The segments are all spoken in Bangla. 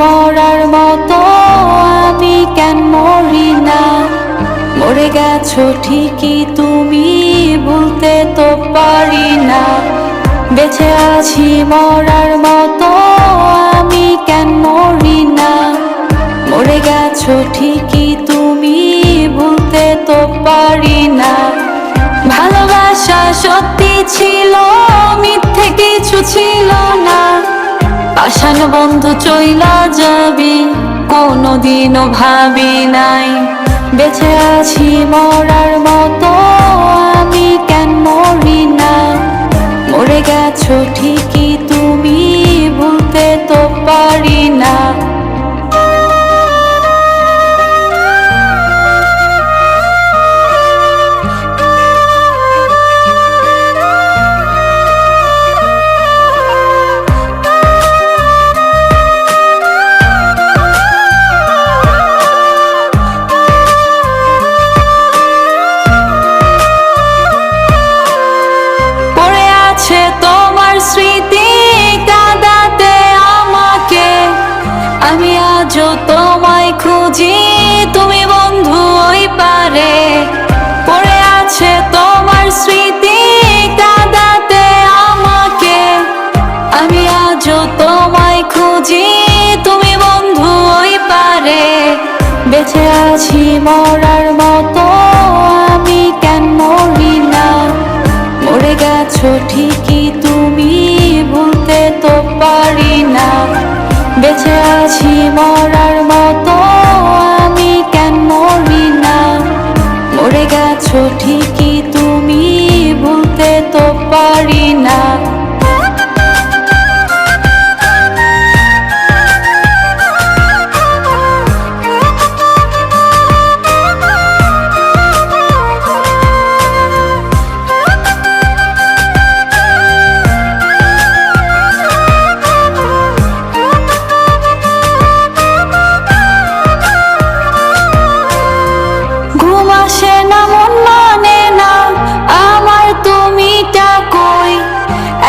মরার মতো আমি কেন মরি না। মরে গেছো ঠিকই তুমি, ভুলতে তো পারি না। বেঁচে আছি মরার মতো আমি কেন মরি না। মরে গেছো ঠিকই তুমি, ভুলতে তো পারি না। ভালোবাসা সত্যি ছিল, মিথ্যে কিছু ছিল না। পাষাণ বন্ধু চইলা যাবি, কোনোদিনও ভাবি নাই। বেঁচে আছি মরার মতো আমি কেন মরি না। মরে গেছো ঠিকই তুমি, ভুলতে তো পারি না। তোমার স্মৃতি কাঁদাতে আমাকে, আমি আজও তোমায় খুঁজি, তুমি বন্ধু ওই পারে। পড়ে আছে তোমার স্মৃতি কাঁদাতে আমাকে, আমি আজও তোমায় খুঁজি, তুমি বন্ধু ওই পারে। বেঁচে আছি মরার মতো আমি কেন মরি না। মরে গেছো ঠিকই তুমি, ভুলতে তো পারি না। বেঁচে আছি মরার মতো আমি কেন মরি না। মরে গেছো ঠিকই তুমি, ভুলতে তো পারি না।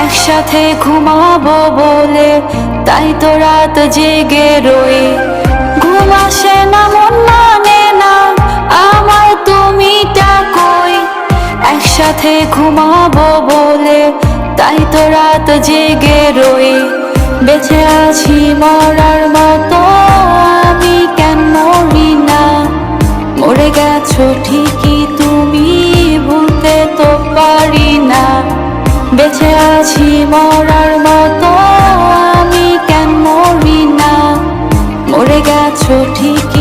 একসাথে ঘুমাবো বলে তাই তো রাত জেগে রই। ঘুম আসে না, মন মানে না আমার তুমিটা কই। একসাথে ঘুমাবো বলে তাই তো রাত জেগে রই। বেঁচে আছি মরার মতো আমি কেন মরি না। মরে গেছো ঠিকই তুমি, ভুলতে তো পারি না। বেঁচে আছি মরার মতো আমি কেন মরি না। মরে গেছো ঠিক